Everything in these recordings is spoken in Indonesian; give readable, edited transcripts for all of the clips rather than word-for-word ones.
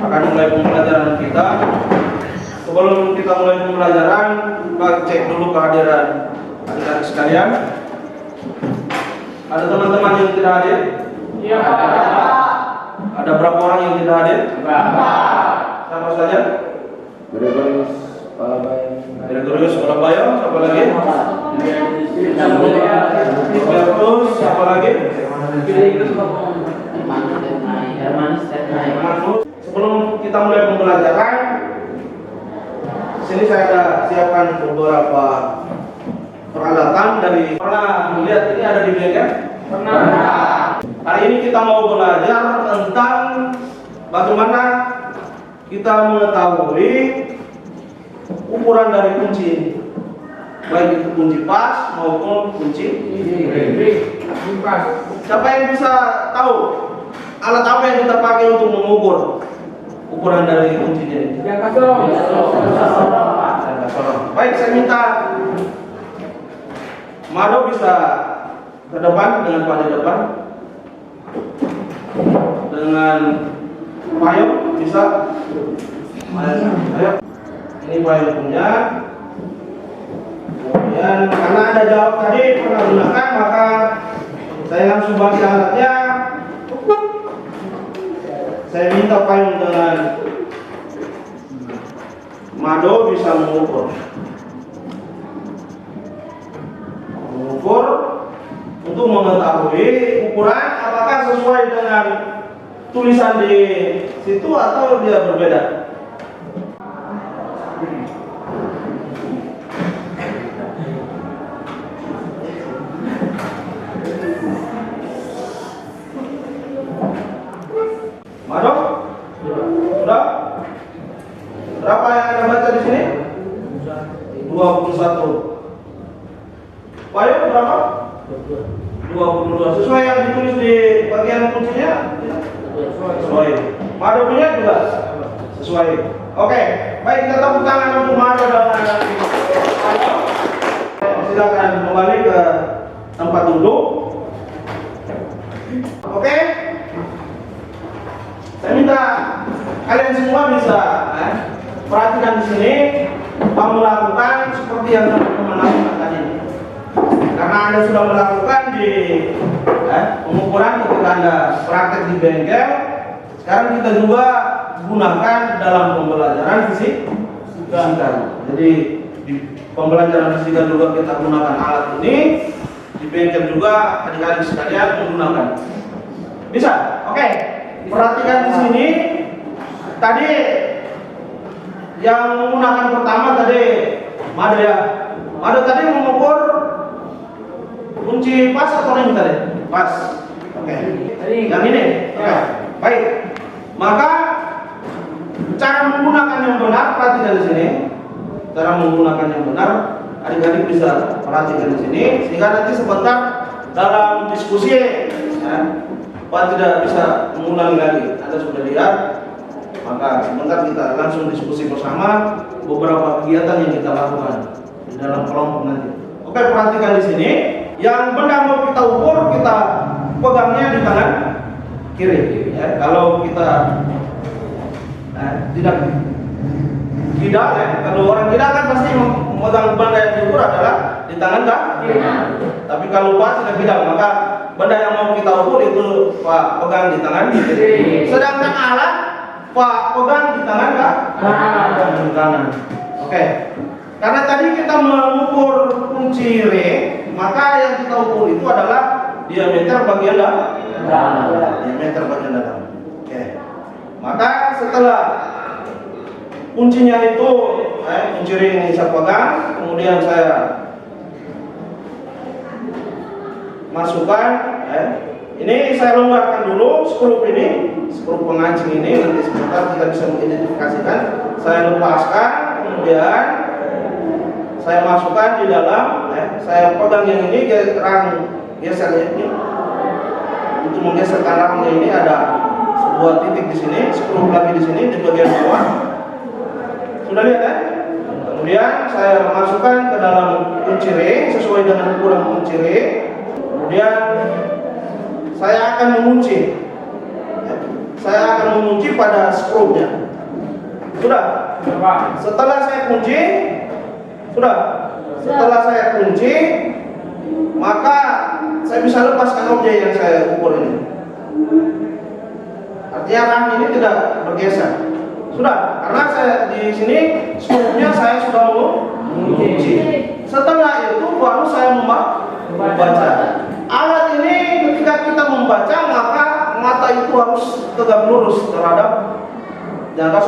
akan mulai pembelajaran kita. Sebelum kita mulai pembelajaran, kita cek dulu kehadiran adik-adik sekalian. Ada teman-teman yang tidak hadir? Iya, Pak. Ada berapa orang yang tidak hadir? Pak. Siapa saja? Gregorius Palabaya. Gregorius Palabaya, siapa lagi? Robertus, siapa lagi? Sebelum kita mulai pembelajaran, sini saya ada siapkan beberapa peralatan dari. Pernah melihat ini ada di bengkel? Pernah. Hari ini kita mau belajar tentang bagaimana kita mengetahui ukuran dari kunci ini, baik itu kunci pas maupun kunci. Siapa yang bisa tahu alat apa yang kita pakai untuk mengukur ukuran dari kunci ini? Yang kosong. Baik, saya minta Mado bisa ke depan dengan pada depan, dengan payung bisa. Ayo. Ini payung punya. Kemudian karena ada jawab tadi pernah gunakan, maka saya langsung bagi alatnya. Saya minta payung dengan Mado bisa mengukur untuk mengetahui ukuran apakah sesuai dengan tulisan di situ atau dia berbeda. Mado? Sudah? Berapa yang Anda baca di sini? 21. Payung berapa? 22. Sesuai yang ditulis di bagian kuncinya? Sesuai. Mado punya juga? Sesuai. Oke, baik, kita tepuk tangan untuk Mado dan anak-anak. Silakan kembali ke tempat duduk. Oke? Saya minta kalian semua bisa perhatikan di sini, kamu lakukan seperti yang teman-teman lakukan tadi. Karena Anda sudah melakukan di pengukuran ketika Anda praktek di bengkel, sekarang kita juga gunakan dalam pembelajaran fisika. Jadi di pembelajaran fisika juga kita gunakan alat ini, di bengkel juga adik-adik sekalian menggunakan. Bisa? Oke. Perhatikan di sini. Tadi yang menggunakan pertama tadi Mado ya. Mado tadi mengukur kunci pas atau ini tadi? Pas. Oke. Yang ini. Oke. Baik. Maka cara menggunakan yang benar, perhatikan di sini. Cara menggunakan yang benar, adik-adik bisa perhatikan di sini sehingga nanti sebentar dalam diskusi Pak tidak bisa mengulangi lagi. Anda sudah lihat, maka sebentar kita langsung diskusi bersama beberapa kegiatan yang kita lakukan di dalam kelompok nanti. Oke, perhatikan di sini. Yang benda mau kita ukur, kita pegangnya di tangan kiri. Ya, kalau kita tidak, kalau orang tidak kan pasti memegang benda yang diukur adalah di tangan kiri. Tapi kalau Pak tidak, maka benda yang mau kita ukur itu Pak pegang di tangan kiri. Sedangkan alat Pak pegang di tangan kanan. Oke. Karena tadi kita mengukur kunci ring, maka yang kita ukur itu adalah diameter bagian dalam. Diameter bagian dalam. Oke. Maka setelah kuncinya itu kunci ring ini saya pegang, kemudian saya masukkan. Ini saya longgarkan dulu skrup ini, skrup pengancing ini, nanti sebentar kita bisa mengidentifikasikan. Saya lepaskan, kemudian saya masukkan di dalam. Saya pegang yang ini, rang geser ini. Untuk menggeserkan rangnya ini ada sebuah titik di sini, skrup lagi di sini di bagian bawah. Sudah lihat ya? Kemudian saya masukkan ke dalam kunci ring sesuai dengan ukuran kunci ring. Kemudian saya akan mengunci saya akan mengunci pada skrunya. Sudah? Setelah saya kunci, sudah? Setelah saya kunci, maka saya bisa lepaskan objek yang saya ukur ini. Artinya rang ini tidak bergeser. Sudah, karena saya di sini skrunya saya sudah mengunci. Setelah itu baru saya membaca. Alat ini ketika kita membaca, maka mata itu harus tegak lurus terhadap jangka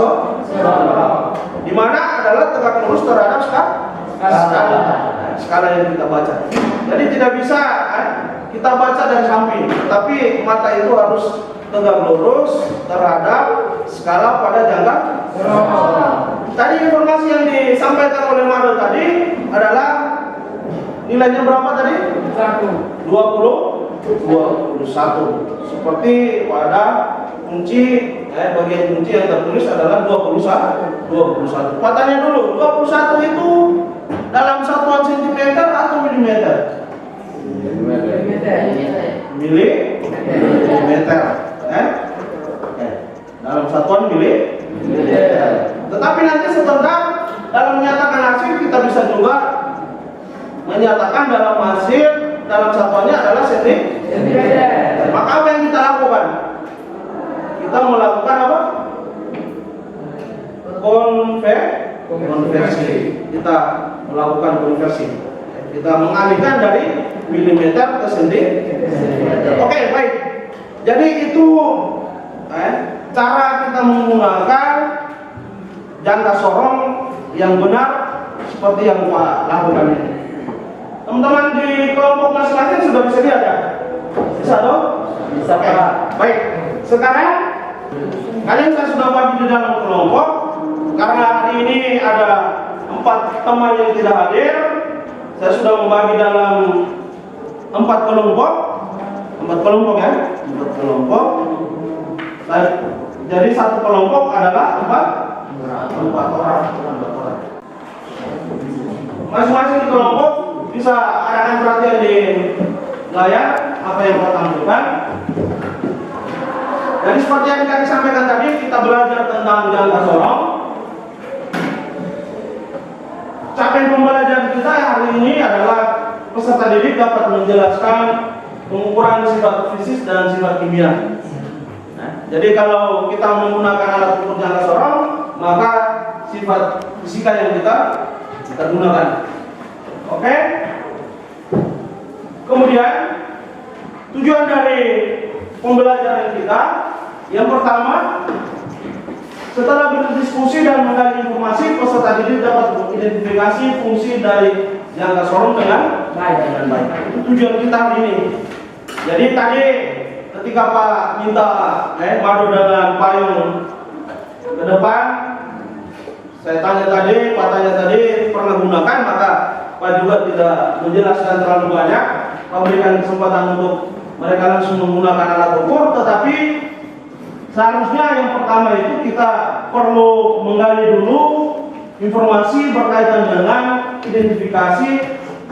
di mana adalah tegak lurus terhadap skala yang kita baca. Jadi tidak bisa kita baca dari samping, tetapi mata itu harus tegak lurus terhadap skala pada jangka. Tadi informasi yang disampaikan oleh Mado tadi adalah nilainya berapa tadi? 21. Seperti pada kunci bagian kunci yang tertulis adalah 21. Patahnya dulu, 21 itu dalam satuan sentimeter atau milimeter? Milimeter. Dalam satuan milimeter. Tetapi nanti sebentar dalam menyatakan hasil kita bisa juga menyatakan dalam hasil dalam satuannya adalah sentimeter. Maka apa yang kita lakukan? Kita melakukan apa? Konversi. Kita melakukan konversi. Kita mengalihkan dari milimeter ke sentimeter. Oke, baik. Jadi itu cara kita menggunakan jangka sorong yang benar seperti yang Pak lakukan ini. Teman-teman di kelompok masing-masing sudah bisa lihat ya? Bisa dong? Bisa Pak. Baik. Sekarang kalian saya sudah bagi di dalam kelompok. Karena hari ini ada 4 teman yang tidak hadir, saya sudah membagi dalam 4 kelompok. 4 kelompok ya? 4 kelompok. Jadi satu kelompok adalah 4 orang. Masing-masing di kelompok bisa arahkan perhatian di layar apa yang kita tampilkan. Jadi seperti yang kami sampaikan tadi, kita belajar tentang jangka sorong. Capaian pembelajaran kita hari ini adalah peserta didik dapat menjelaskan pengukuran sifat fisik dan sifat kimia. Jadi kalau kita menggunakan alat ukur jangka sorong, maka sifat fisika yang kita gunakan. Oke? Kemudian tujuan dari pembelajaran kita yang pertama, setelah berdiskusi dan menggali informasi, peserta didik dapat mengidentifikasi fungsi dari jangka sorong dengan baik. Itu tujuan kita hari ini. Jadi tadi ketika Pak minta Mado dengan payung ke depan, saya tanya tadi, Pak tanya tadi pernah gunakan, maka Pak juga tidak menjelaskan terlalu banyak, memberikan kesempatan untuk mereka langsung menggunakan alat ukur. Tetapi seharusnya yang pertama itu kita perlu menggali dulu informasi berkaitan dengan identifikasi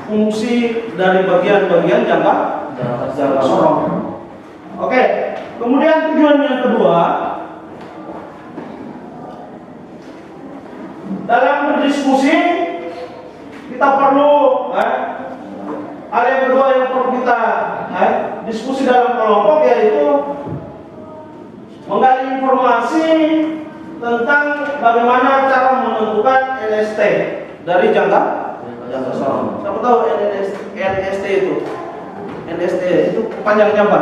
fungsi dari bagian-bagian jangka sorong. Oke, kemudian tujuan yang kedua, dalam berdiskusi kita perlu hal yang kedua yang perlu kita diskusi dalam kelompok, yaitu menggali informasi tentang bagaimana cara menentukan NST dari jangka sorong. Siapa tahu NST itu? NST itu panjangnya apa?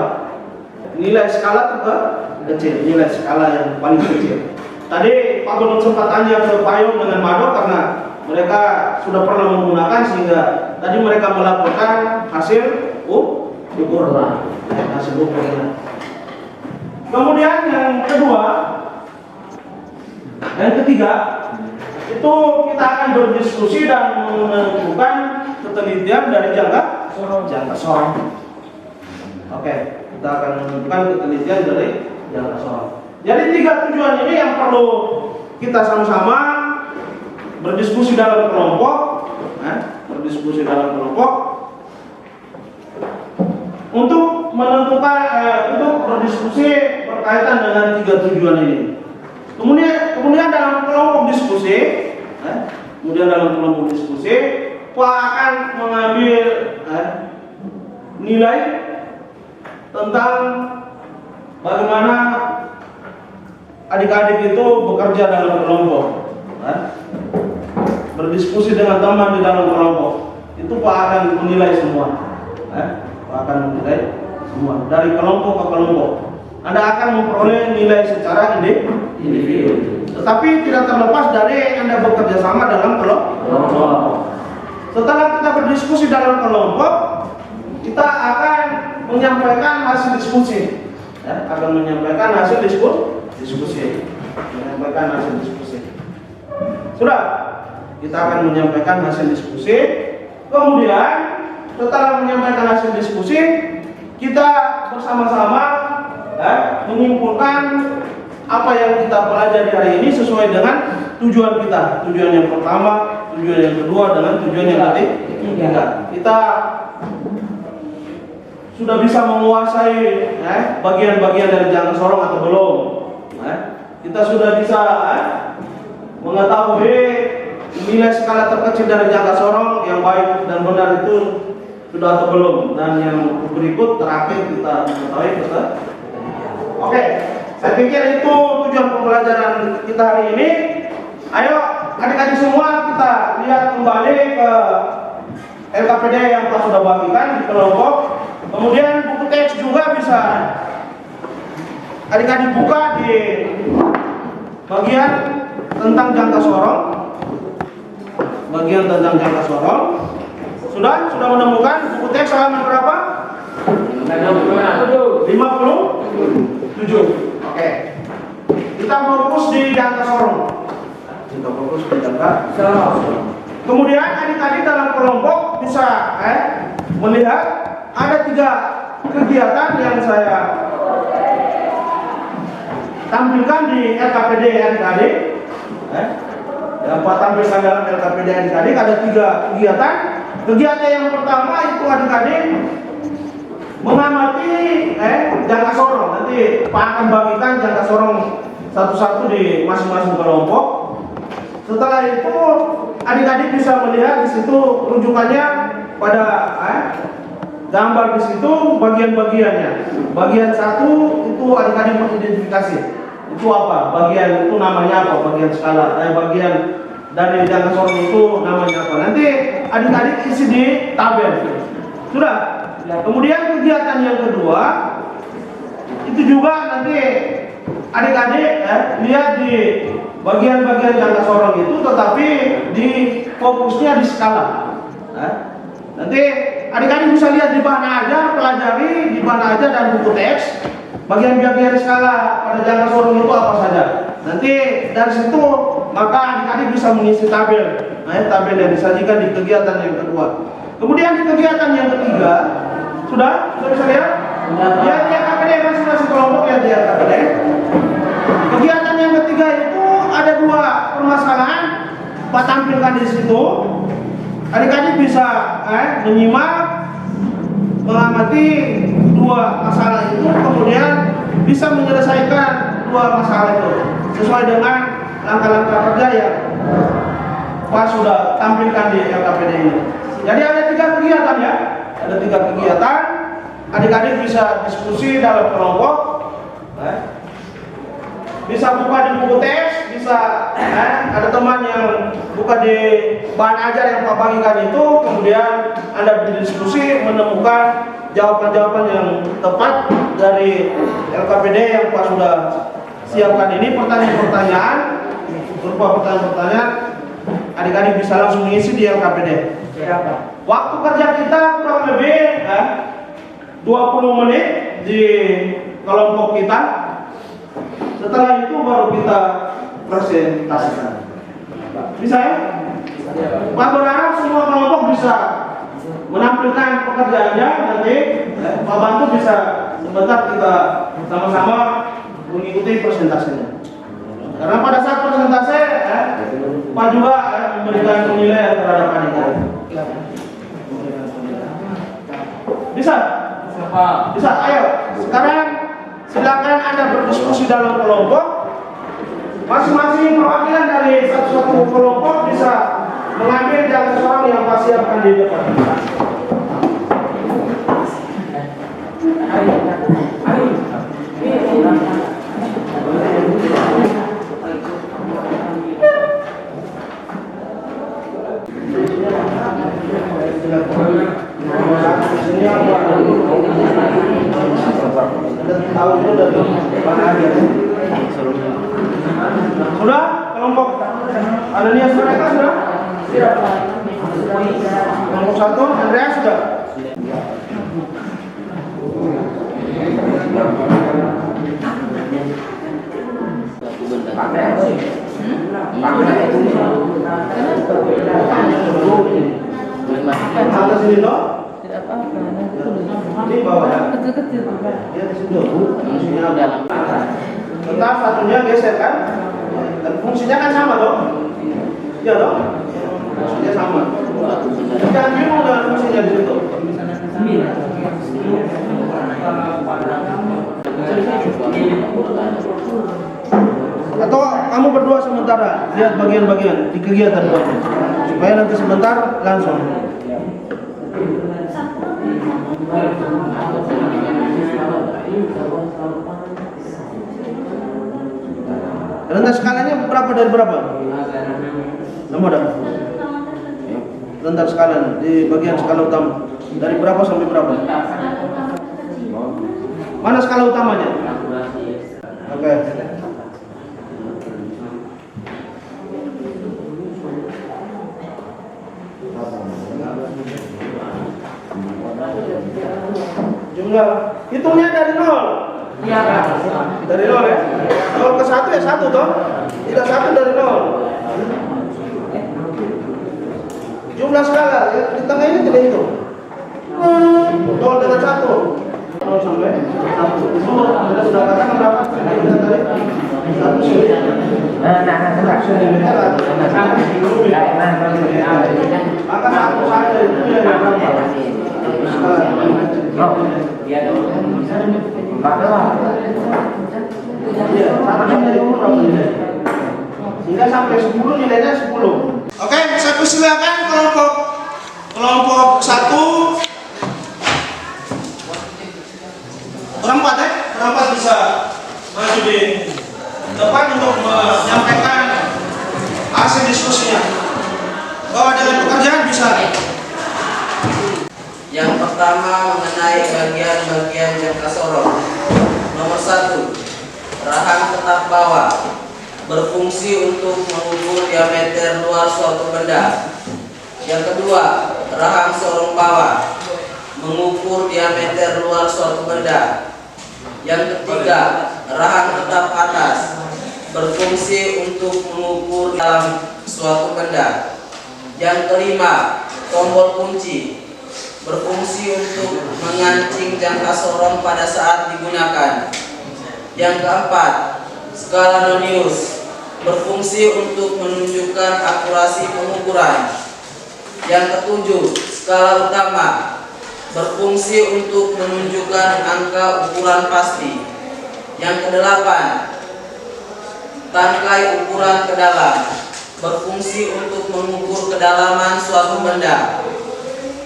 Nilai skala terkecil, nilai skala yang paling kecil. Tadi Pak Gunung sempat tanya ke Payung dengan Mado karena mereka sudah pernah menggunakan, sehingga tadi mereka melaporkan hasil ukur. Hasil ukurnya. Kemudian yang kedua, yang ketiga, itu kita akan berdiskusi dan menentukan ketelitian dari jangka sorong. Oke, kita akan menentukan ketelitian dari jangka sorong. Jadi 3 tujuan ini yang perlu kita sama-sama berdiskusi dalam kelompok, untuk menentukan, untuk berdiskusi berkaitan dengan 3 tujuan ini. Kemudian dalam kelompok diskusi, Pak akan mengambil nilai tentang bagaimana adik-adik itu bekerja dalam kelompok, berdiskusi dengan teman di dalam kelompok. Itu Pak akan menilai semua, Pak akan menilai semua dari kelompok ke kelompok. Anda akan memperoleh nilai secara individu, tetapi tidak terlepas dari Anda bekerja sama dalam kelompok. Setelah kita berdiskusi dalam kelompok, kita akan menyampaikan hasil diskusi, menyampaikan hasil diskusi. Sudah, kita akan menyampaikan hasil diskusi. Kemudian setelah menyampaikan hasil diskusi, kita bersama-sama menyimpulkan apa yang kita pelajari hari ini sesuai dengan tujuan kita. Tujuan yang pertama, tujuan yang kedua, dengan tujuan yang ketiga. Kita sudah bisa menguasai bagian-bagian dari jangka sorong atau belum? Kita sudah bisa mengetahui nilai skala terkecil dari jangka sorong yang baik dan benar itu sudah atau belum? Dan yang berikut terakhir kita mengetahui Oke, saya pikir itu tujuan pembelajaran kita hari ini. Ayo adik-adik semua kita lihat kembali ke LKPD yang telah sudah bagikan di kelompok. Kemudian buku teks juga bisa adik-adik buka di bagian tentang jangka sorong. Sudah menemukan buku teks halaman berapa? 57. Oke. Kita fokus di jangka sorong. Kemudian adik-adik dalam kelompok bisa melihat ada 3 kegiatan yang saya tampilkan di LKPD adik-adik. Yang Pak tampilkan dalam LKPD adik-adik ada 3 kegiatan. Kegiatan yang pertama itu adik-adik mengamati jangka sorong. Nanti Pak akan bagikan jangka sorong satu-satu di masing-masing kelompok. Setelah itu adik-adik bisa melihat di situ rujukannya pada gambar di situ bagian-bagiannya. Bagian 1 itu adik-adik mengidentifikasi. Itu apa? Bagian itu namanya apa? Bagian skala. Bagian dari jangka sorong itu namanya apa? Nanti adik-adik isi di tabel. Sudah. Kemudian kegiatan yang kedua itu juga nanti adik-adik lihat di bagian-bagian jangka sorong itu, tetapi di fokusnya di skala. Nanti adik-adik bisa lihat di mana aja, pelajari di mana aja dan buku teks bagian-bagian skala pada jangka sorong itu apa saja. Nanti dari situ maka adik-adik bisa mengisi tabel, tabel yang disajikan di kegiatan yang kedua. Kemudian di kegiatan yang ketiga sudah bisa lihat? Ya, di LKPD masing-masing kelompok ya di LKPD. Kegiatan yang ketiga itu ada 2 permasalahan Pak tampilkan di situ. Adik-adik bisa menyimak, mengamati 2 masalah itu, kemudian bisa menyelesaikan 2 masalah itu sesuai dengan langkah-langkah kerja yang Pak sudah tampilkan di LKPD ini. Jadi ada 3 kegiatan ya. Ada 3 kegiatan. Adik-adik bisa diskusi dalam kelompok, bisa buka di buku teks, bisa ada teman yang buka di bahan ajar yang Pak bagikan itu, kemudian Anda berdiskusi menemukan jawaban-jawaban yang tepat dari LKPD yang Pak sudah siapkan ini. Pertanyaan-pertanyaan berupa pertanyaan-pertanyaan adik-adik bisa langsung mengisi di LKPD. Waktu kerja kita kurang lebih 20 menit di kelompok kita. Setelah itu baru kita presentasikan. Bisa ya? Pak berharap semua kelompok bisa menampilkan pekerjaannya. Nanti Pak bantu bisa sebentar kita sama-sama mengikuti presentasinya. Karena pada saat presentasi Pak juga memberikan penilaian terhadap adik-adik. Bisa? Pak. Bisa. Ayo. Sekarang Silakan Anda berdiskusi dalam kelompok. Masing-masing perwakilan dari satu-satu kelompok bisa mengambil jangka seorang yang pasti akan di depan. Sudah kelompok Ananias mereka sudah? Tidak. Kelompok 1 Andreas sudah? Sampai sini loh? Tidak apa-apa. Di bawah ya? Kecil-kecil. Dia di situ. Fungsinya dalam. Tetap satunya geser kan? Dan fungsinya kan sama dong? Iya dong? Fungsinya sama. Jangan bingung dengan fungsinya di situ. Atau kamu berdua sementara lihat bagian-bagian di kegiatan buatnya supaya nanti sebentar langsung. Rendah skalanya berapa dari berapa? Nomor dah. Rendah skala di bagian skala utama dari berapa sampai berapa? Mana skala utamanya? Oke. Jumlah hitungnya dari 0. Iya, Kak. Dari 0 ya? 0 ke 1 ya 1 toh? Tidak 1 dari 0. Jumlah skala ya, di tengah ini tidak hitung. 0 dengan 1. 0 sampai 1. Itu Anda sudah katakan berapa? Kita tadi 1 sentimeter. Maka 1 saja itu nilai berapa? Sehingga sampai 10 nilainya 10. Oke, saya persilakan kelompok 1. Berempat ya? Berempat bisa maju di depan untuk menyampaikan hasil diskusinya. Bahwa dalam pekerjaan bisa. Yang pertama mengenai bagian-bagian jangka sorong. Nomor 1, rahang tetap bawah berfungsi untuk mengukur diameter luar suatu benda. Yang kedua, rahang sorong bawah mengukur diameter luar suatu benda. Yang ketiga, rahang tetap atas berfungsi untuk mengukur dalam suatu benda. Yang kelima, tombol kunci berfungsi untuk mengancing jangka sorong pada saat digunakan. Yang keempat, skala Nonius berfungsi untuk menunjukkan akurasi pengukuran. Yang ketujuh, skala utama berfungsi untuk menunjukkan angka ukuran pasti. Yang kedelapan, tangkai ukuran ke dalam berfungsi untuk mengukur kedalaman suatu benda.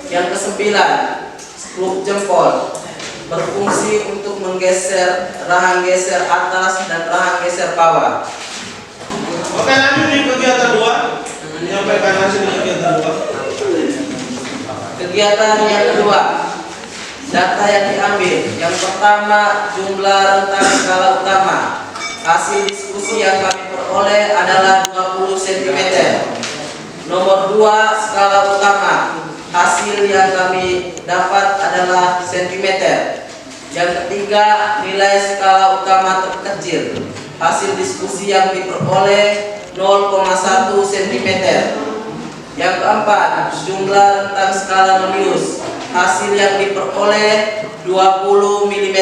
Yang kesembilan, skrup jempol berfungsi untuk menggeser rahang geser atas dan rahang geser bawah. Oke, lanjut di kegiatan 2. Menyampaikan hasil kegiatan 2. Kegiatan yang kedua, data yang diambil. Yang pertama, jumlah rentang skala utama. Hasil diskusi yang kami peroleh adalah 20 cm. Nomor 2, skala utama. Hasil yang kami dapat adalah sentimeter. Yang ketiga, nilai skala utama terkecil. Hasil diskusi yang diperoleh 0,1 cm. Yang keempat, jumlah rentang skala Nonius. Hasil yang diperoleh 20 mm.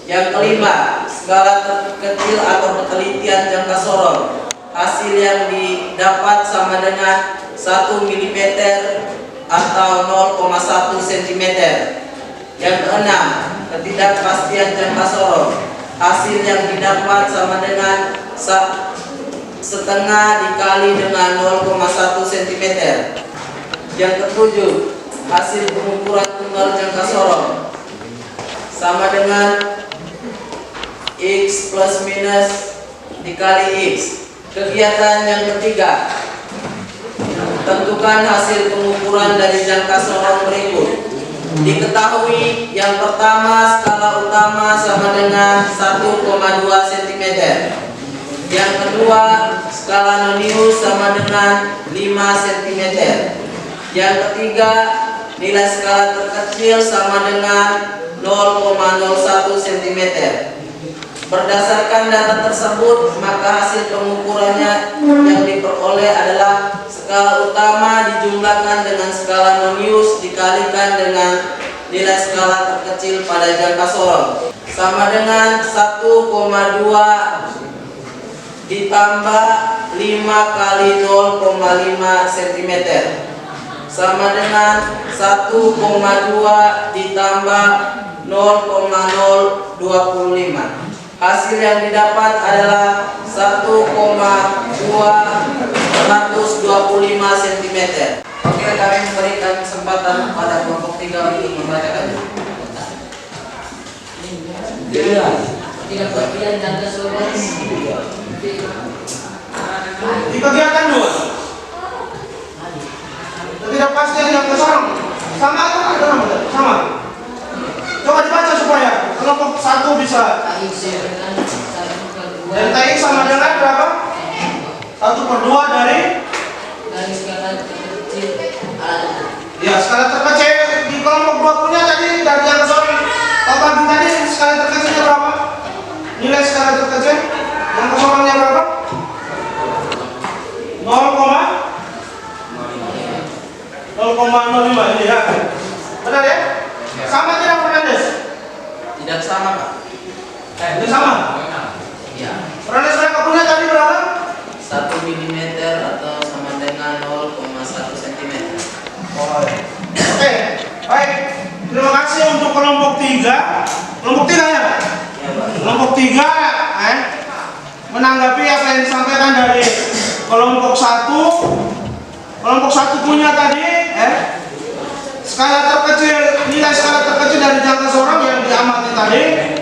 Yang kelima, skala terkecil atau penelitian jangka sorong. Hasil yang didapat sama dengan 1 mm atau 0,1 cm. Yang keenam, ketidakpastian jangka sorong. Hasil yang didapat sama dengan setengah dikali dengan 0,1 cm. Yang ketujuh, hasil pengukuran tunggal jangka sorong sama dengan X plus minus dikali X. Kegiatan yang ketiga, tentukan hasil pengukuran dari jangka sorong berikut. Diketahui yang pertama skala utama sama dengan 1,2 cm. Yang kedua skala nonius sama dengan 5 cm. Yang ketiga nilai skala terkecil sama dengan 0,01 cm. Berdasarkan data tersebut, maka hasil pengukurannya yang diperoleh adalah skala utama dijumlahkan dengan skala nonius dikalikan dengan nilai skala terkecil pada jangka sorong sama dengan 1,2 ditambah 5 kali 0,5 cm sama dengan 1,2 ditambah 0,025. Hasil yang didapat adalah 1,225 cm. Oke, kami memberikan kesempatan kepada kelompok 3 untuk membacakan. Tiga bagian jangka sorong. Di kegiatan 2. Ketidakpastian jangka sorong. Sama atau ada sama? Coba dibaca supaya kelompok 1 bisa. Delta X sama dengan berapa? 1/2 dari skala terkecil. ya skala terkecil. Di kelompok 2 punya tadi dari jangka sorong. Kalau bagi tadi skala terkecilnya berapa? Nilai skala terkecil jangka sorongnya berapa? 0,05 ini ya. Benar ya? Sama tidak Fernandes? Tidak sama, Pak. Tidak sama? Ya. Fernandes mereka punya tadi berapa? 1 mm atau sama dengan 0,1 cm. Oke, baik. Terima kasih untuk kelompok 3. Kelompok 3 ya? Ya, Pak. Kelompok 3 menanggapi apa yang disampaikan dari kelompok 1. Kelompok 1 punya tadi skala terkecil, nilai skala terkecil dari jangka sorong yang diamati tadi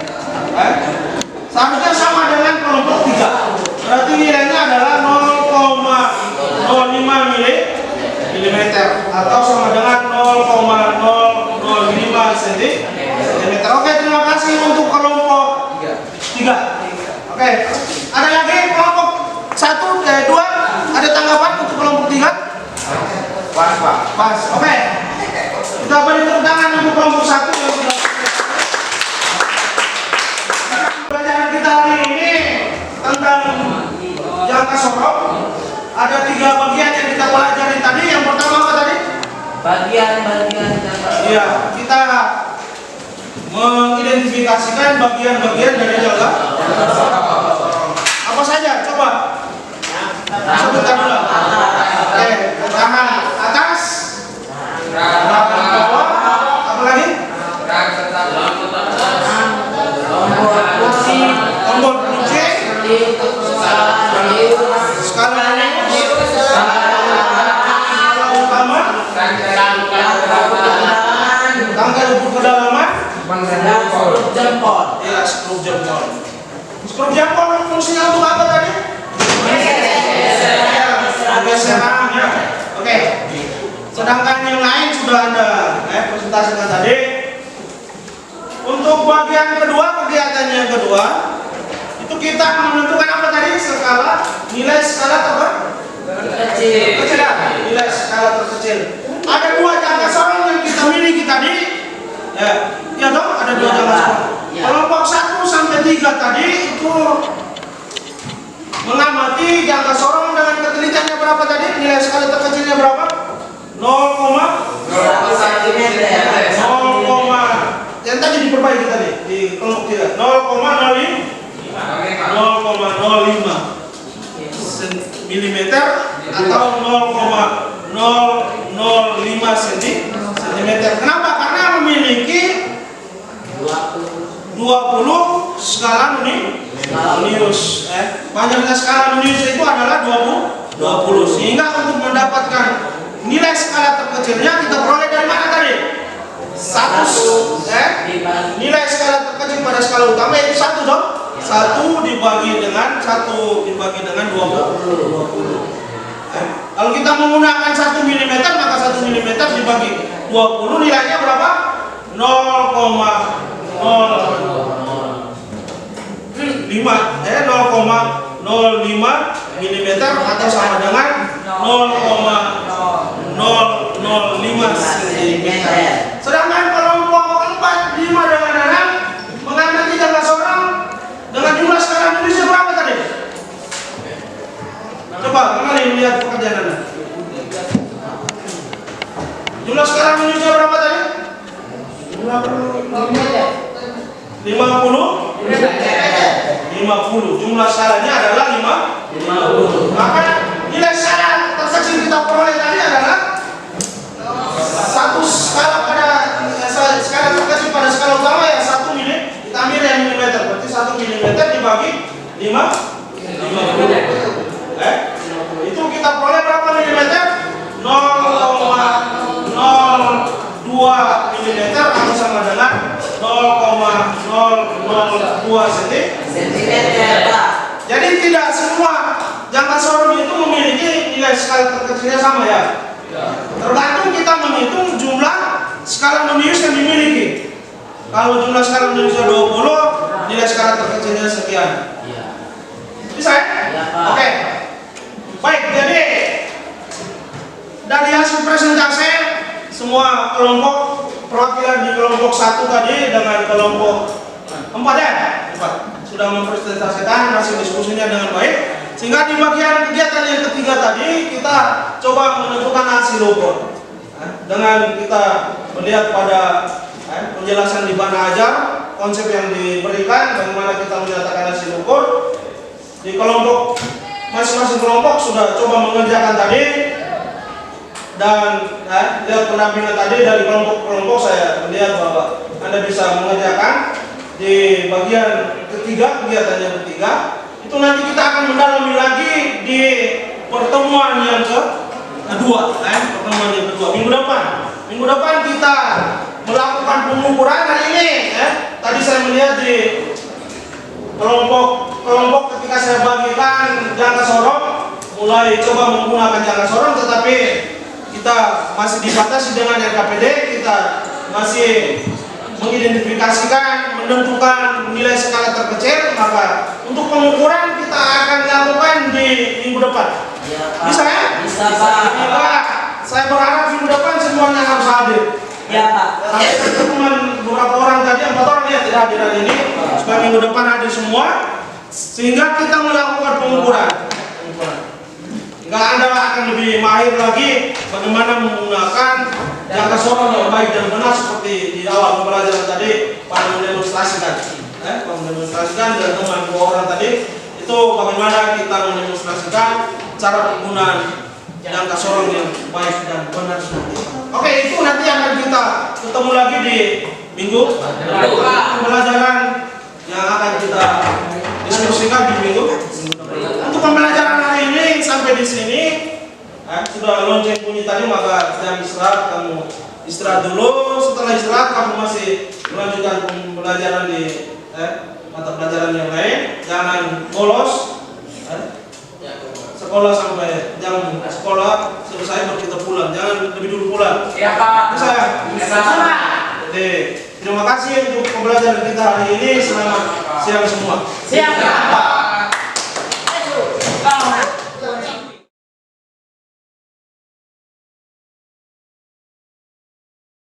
seharusnya sama dengan kelompok 3. Berarti nilainya adalah 0,05 mm atau sama dengan 0,005 cm. Oke, terima kasih untuk kelompok 3. Oke, ada lagi kelompok 2 ada tanggapan untuk kelompok 3? Pas, Pak. Pas. Oke. Kita beri tepuk tangan untuk kelompok 1 yang sudah. Pelajaran kita hari ini tentang jangka sorong. Ada 3 bagian yang kita pelajari tadi. Yang pertama apa tadi? Bagian-bagian jangka sorong. Iya, kita mengidentifikasikan bagian-bagian dari jangka sorong. Apa saja? Coba. Sebutkan dulu. Oke, tangan atas, tangan bawah, apa lagi? Tombol kunci, skala utama, tangga ukur kedalaman, skrup jempol. ya skrup jempol. Skrup jempol fungsinya untuk apa tadi? Geseran ya. Oke. Sedangkan yang lain sudah Anda presentasikan tadi. Untuk bagian kedua, kegiatan yang kedua, itu kita menentukan apa tadi? Nilai skala terkecil. Nilai skala terkecil. Ada 2 jangka sorong yang kita miliki tadi. Ya dong, ada 2 jangka sorong. Kelompok 1 sampai 3 tadi itu mengamati jangka sorong dengan ketelitiannya berapa tadi? Nilai skala terkecilnya berapa? 0,0 cm. yang tadi diperbaiki tadi di kelompok 3 0,05 mm atau 0,005 cm. Kenapa? Karena memiliki 20 nunius. Panjangnya skala nunius itu adalah 20. Sehingga untuk mendapatkan nilai skala terkecilnya kita peroleh dari mana tadi? 100. Nilai skala terkecil pada skala utama itu 1 dong. 1 dibagi dengan 20. Kalau kita menggunakan 1 mm, maka 1 mm dibagi 20 nilainya berapa? 0,05 mm atau sama dengan 0,005 cm. Sedangkan kelompok 4, 5 dengan 6 mengamati jangka seorang dengan jumlah skala nulisnya berapa tadi? Coba kembali melihat pekerjaan Anda. Jumlah skala nulisnya berapa tadi? 50. Jumlah skalanya adalah 50. Maka nilai skala terkecil kita peroleh tadi adalah 1 skala pada skala terkecil pada skala utama ya 1 mm. Kita ambil yang milimeter, berarti 1 mm dibagi 50. Itu kita peroleh berapa milimeter? 0,02 mm atau sama dengan 0,002 cm. Jadi tidak semua jangka sorong itu memiliki nilai skala terkecilnya sama ya. Tergantung kita menghitung jumlah skala nunius yang dimiliki. Kalau jumlah skala nuniusnya 20, nilai skala terkecilnya sekian. Bisa ya? Oke. Baik, jadi dari hasil presentasi semua kelompok perwakilan di kelompok 1 tadi dengan kelompok 4 ya? 4 sudah mempresentasikan hasil diskusinya dengan baik, sehingga di bagian kegiatan yang ketiga tadi kita coba menentukan hasil ukur dengan kita melihat pada penjelasan di bana ajar, konsep yang diberikan, bagaimana kita menyatakan hasil ukur. Di kelompok masing-masing kelompok sudah coba mengerjakan tadi, dan lihat pendampingan tadi dari kelompok-kelompok saya melihat bahwa Anda bisa mengerjakan di bagian ketiga, kegiatan yang ketiga. Itu nanti kita akan mendalami lagi di pertemuan yang kedua, pertemuan yang kedua minggu depan kita melakukan pengukuran hari ini. Tadi saya melihat di kelompok ketika saya bagikan jangka sorong, mulai coba menggunakan jangka sorong, tetapi kita masih dibatasi dengan RKPD, kita masih mengidentifikasikan, menentukan nilai skala terkecil. Maka untuk pengukuran kita akan lakukan di minggu depan. Bisa ya? Bisa Pak. Saya berharap minggu depan semuanya harus hadir. Ya Pak. Sampai teman beberapa orang tadi, 4 orang ya tidak hadir hari ini, supaya minggu depan hadir semua, sehingga kita melakukan pengukuran. Nggak Anda akan lebih mahir lagi bagaimana menggunakan jangka sorong yang baik dan benar seperti di awal pembelajaran tadi Pak mendemonstrasikan. Mendemonstrasikan dan teman 2 orang tadi itu bagaimana kita mendemonstrasikan cara penggunaan jangka sorong yang baik dan benar seperti itu. Oke, itu nanti akan kita ketemu lagi di minggu pembelajaran yang akan kita diskusikan di minggu. Untuk pembelajaran hari ini sampai di sini sudah lonceng bunyi tadi, maka jam istirahat, kamu istirahat dulu. Setelah istirahat kamu masih melanjutkan pembelajaran di mata pelajaran yang lain. Jangan bolos. Sekolah sampai jam sekolah selesai baru kita pulang. Jangan lebih dulu pulang. Iya Pak. Bisa ya? Bisa. Jadi terima kasih untuk pembelajaran kita hari ini. Selamat siang semua. Siap Pak.